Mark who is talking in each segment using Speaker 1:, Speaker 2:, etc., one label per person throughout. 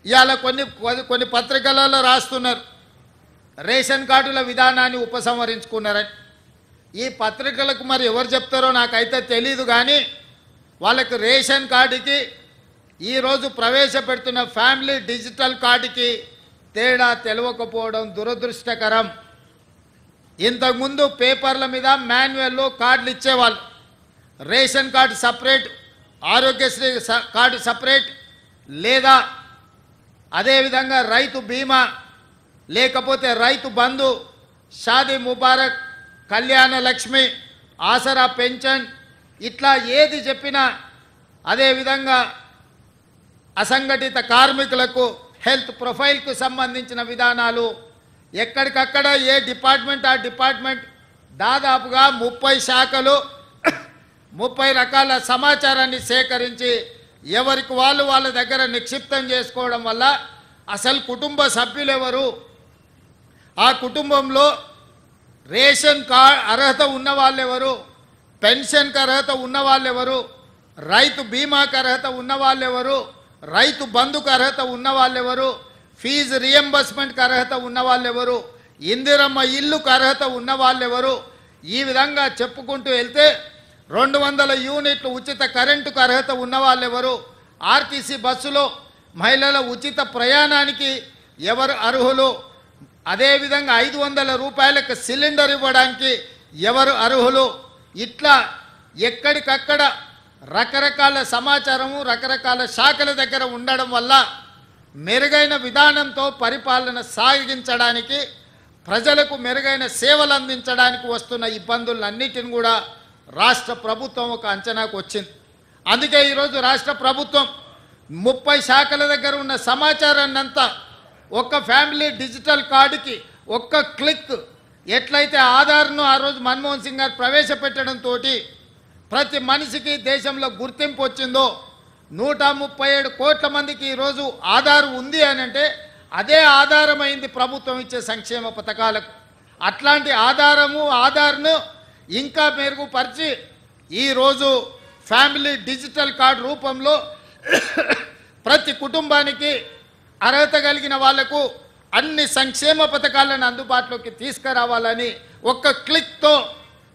Speaker 1: ఇవాళ కొన్ని పత్రికలలో రాస్తున్నారు రేషన్ కార్డుల విధానాన్ని ఉపసంహరించుకున్నారని. ఈ పత్రికలకు మరి ఎవరు చెప్తారో నాకైతే తెలీదు, కానీ వాళ్ళకి రేషన్ కార్డుకి ఈరోజు ప్రవేశపెడుతున్న ఫ్యామిలీ డిజిటల్ కార్డుకి తేడా తెలియకపోవడం దురదృష్టకరం. ఇంతకుముందు పేపర్ల మీద మాన్యువల్లో కార్డులు ఇచ్చేవాళ్ళు. Ration card separate, Aarogyasri card separate, లేదా అదేవిధంగా రైతు బీమా, లేకపోతే రైతు బంధు, షాదీ ముబారక్, కళ్యాణ లక్ష్మి, ఆసరా పెన్షన్, ఇట్లా ఏది చెప్పినా, అదేవిధంగా అసంఘటిత కార్మికులకు హెల్త్ ప్రొఫైల్కు సంబంధించిన విధానాలు ఎక్కడికక్కడ ఏ డిపార్ట్మెంట్ ఆ డిపార్ట్మెంట్ దాదాపుగా 30 శాఖలు 30 రకాల సమాచారాన్ని సేకరించి ఎవరికి వాళ్ళ దగ్గర నిక్షిప్తం చేసుకోవడం వల్ల అసలు కుటుంబ సభ్యులు ఎవరు, ఆ కుటుంబంలో రేషన్ కార్డ్ అర్హత ఉన్న వాళ్ళు ఎవరు, పెన్షన్కి అర్హత ఉన్న వాళ్ళు ఎవరు, రైతు బీమాకు అర్హత ఉన్న వాళ్ళు ఎవరు, రైతు బంధుకు అర్హత ఉన్న వాళ్ళు ఎవరు, ఫీజు రియంబర్స్మెంట్కి అర్హత ఉన్న వాళ్ళు ఎవరు, ఇందిరమ్మ ఇల్లుకు అర్హత ఉన్న వాళ్ళు ఎవరు, ఈ విధంగా చెప్పుకుంటూ వెళ్తే 200 యూనిట్లు ఉచిత కరెంటుకు అర్హత ఉన్న వాళ్ళు ఎవరు, ఆర్టీసీ బస్సులో మహిళల ఉచిత ప్రయాణానికి ఎవరు అర్హులు, అదేవిధంగా 500 రూపాయలకు సిలిండర్ ఇవ్వడానికి ఎవరు అర్హులు, ఇట్లా ఎక్కడికక్కడ రకరకాల సమాచారము రకరకాల శాఖల దగ్గర ఉండడం వల్ల మెరుగైన విధానంతో పరిపాలన సాగించడానికి, ప్రజలకు మెరుగైన సేవలు అందించడానికి వస్తున్న ఇబ్బందులన్నిటిని కూడా రాష్ట్ర ప్రభుత్వం ఒక అంచనాకు వచ్చింది. అందుకే ఈరోజు రాష్ట్ర ప్రభుత్వం 30 శాఖల దగ్గర ఉన్న సమాచారాన్ని అంతా ఒక్క ఫ్యామిలీ డిజిటల్ కార్డుకి ఒక్క క్లిక్, ఎట్లయితే ఆధార్ను ఆ రోజు మన్మోహన్ సింగ్ గారు ప్రవేశపెట్టడంతో ప్రతి మనిషికి దేశంలో గుర్తింపు వచ్చిందో, 137 కోట్ల మందికి ఈరోజు ఆధార్ ఉంది అని అంటే అదే ఆధారమైంది ప్రభుత్వం ఇచ్చే సంక్షేమ పథకాలకు. అట్లాంటి ఆధార్ను ఇంకా మెరుగుపరిచి ఈరోజు ఫ్యామిలీ డిజిటల్ కార్డు రూపంలో ప్రతి కుటుంబానికి అర్హత కలిగిన వాళ్లకు అన్ని సంక్షేమ పథకాలను అందుబాటులోకి తీసుకురావాలని ఒక్క క్లిక్తో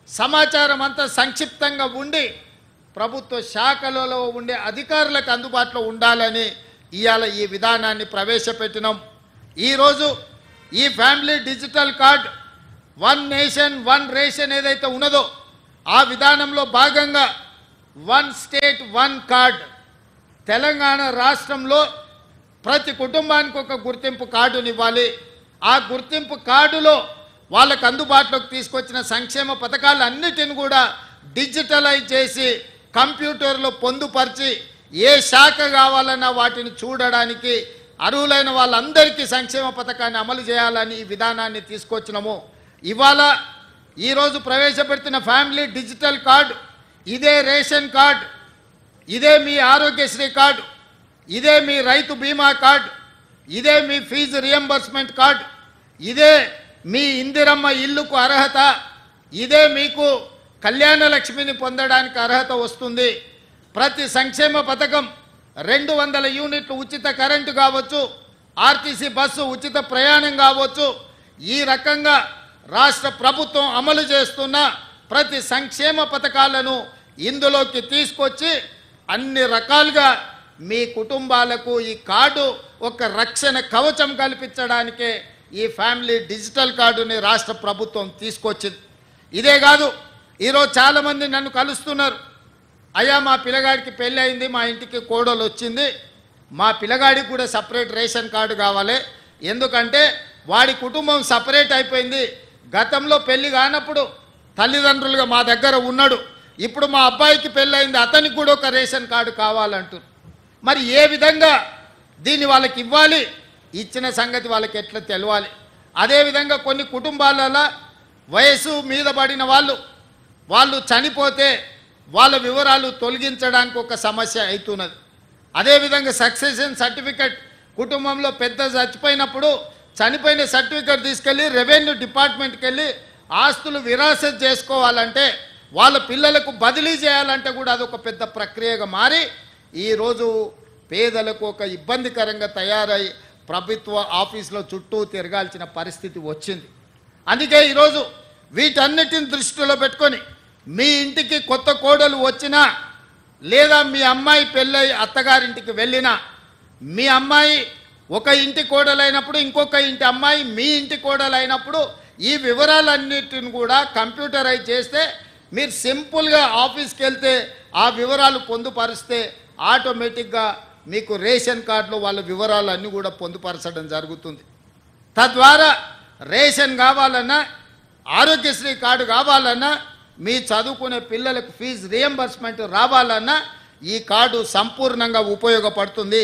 Speaker 1: సమాచారం అంతా సంక్షిప్తంగా ఉండి ప్రభుత్వ శాఖలలో ఉండే అధికారులకు అందుబాటులో ఉండాలని ఇవాళ ఈ విధానాన్ని ప్రవేశపెట్టినాం. ఈరోజు ఈ family digital card 1 nation 1 ration ఏదైతే ఉన్నదో ఆ విధానంలో భాగంగా 1 స్టేట్ 1 కార్డ్, తెలంగాణ రాష్ట్రంలో ప్రతి కుటుంబానికి ఒక గుర్తింపు కార్డునివ్వాలి. ఆ గుర్తింపు కార్డులో వాళ్ళకు అందుబాటులోకి తీసుకొచ్చిన సంక్షేమ పథకాలన్నిటిని కూడా డిజిటలైజ్ చేసి కంప్యూటర్లో పొందుపరిచి ఏ శాఖ కావాలన్నా వాటిని చూడడానికి అర్హులైన వాళ్ళందరికీ సంక్షేమ పథకాన్ని అమలు చేయాలని ఈ విధానాన్ని తీసుకొచ్చినాము. ఇవాళ ఈరోజు ప్రవేశపెడుతున్న ఫ్యామిలీ డిజిటల్ కార్డు ఇదే రేషన్ కార్డు, ఇదే మీ ఆరోగ్యశ్రీ కార్డు, ఇదే మీ రైతు బీమా కార్డు, ఇదే మీ ఫీజు రియంబర్స్మెంట్ కార్డు, ఇదే మీ ఇందిరమ్మ ఇల్లుకు అర్హత, ఇదే మీకు కళ్యాణ లక్ష్మిని పొందడానికి అర్హత వస్తుంది. ప్రతి సంక్షేమ పథకం 200 యూనిట్లు ఉచిత కరెంటు కావచ్చు, ఆర్టీసీ బస్సు ఉచిత ప్రయాణం కావచ్చు, ఈ రకంగా రాష్ట్ర ప్రభుత్వం అమలు చేస్తున్న ప్రతి సంక్షేమ పథకాలను ఇందులోకి తీసుకొచ్చి అన్ని రకాలుగా మీ కుటుంబాలకు ఈ కార్డు ఒక రక్షణ కవచం కల్పించడానికే ఈ ఫ్యామిలీ డిజిటల్ కార్డుని రాష్ట్ర ప్రభుత్వం తీసుకొచ్చింది. ఇదే కాదు, ఈరోజు చాలామంది నన్ను కలుస్తున్నారు, అయ్యా మా పిల్లగాడికి పెళ్ళి అయింది, మా ఇంటికి కోడలు వచ్చింది, మా పిల్లగాడికి కూడా సపరేట్ రేషన్ కార్డు కావాలి, ఎందుకంటే వాడి కుటుంబం సపరేట్ అయిపోయింది, గతంలో పెళ్ళి కానప్పుడు తల్లిదండ్రులుగా మా దగ్గర ఉన్నాడు, ఇప్పుడు మా అబ్బాయికి పెళ్ళి అయింది, అతనికి కూడా ఒక రేషన్ కార్డు కావాలంటారు. మరి ఏ విధంగా దీన్ని వాళ్ళకి ఇవ్వాలి, ఇచ్చిన సంగతి వాళ్ళకి ఎట్లా తెలవాలి? అదేవిధంగా కొన్ని కుటుంబాలలో వయసు మీద పడిన వాళ్ళు చనిపోతే వాళ్ళ వివరాలు తొలగించడానికి ఒక సమస్య అవుతున్నది. అదేవిధంగా సక్సెషన్ సర్టిఫికెట్, కుటుంబంలో పెద్ద చచ్చిపోయినప్పుడు చనిపోయిన సర్టిఫికెట్ తీసుకెళ్ళి రెవెన్యూ డిపార్ట్మెంట్కి వెళ్ళి ఆస్తులు విరాసత్ చేసుకోవాలంటే, వాళ్ళ పిల్లలకు బదిలీ చేయాలంటే కూడా అదొక పెద్ద ప్రక్రియగా మారి ఈరోజు పేదలకు ఒక ఇబ్బందికరంగా తయారై ప్రభుత్వ ఆఫీసులో చుట్టూ తిరగాల్సిన పరిస్థితి వచ్చింది. అందుకే ఈరోజు వీటన్నిటిని దృష్టిలో పెట్టుకొని మీ ఇంటికి కొత్త కోడలు వచ్చినా లేదా మీ అమ్మాయి పెళ్ళై అత్తగారింటికి వెళ్ళినా మీ అమ్మాయి ఒక ఇంటి కోడలైనప్పుడు ఇంకొక ఇంటి అమ్మాయి మీ ఇంటి కోడలైనప్పుడు ఈ వివరాలన్నిటిని కూడా కంప్యూటరైజ్ చేస్తే మీరు సింపుల్గా ఆఫీస్కి వెళ్తే ఆ వివరాలు పొందుపరిస్తే ఆటోమేటిక్గా మీకు రేషన్ కార్డులో వాళ్ళ వివరాలన్నీ కూడా పొందుపరచడం జరుగుతుంది. తద్వారా రేషన్ కావాలన్నా ఆరోగ్యశ్రీ కార్డు కావాలన్నా మీ చదువుకునే పిల్లలకు ఫీజు రియంబర్స్మెంట్ రావాలన్నా ఈ కార్డు సంపూర్ణంగా ఉపయోగపడుతుంది.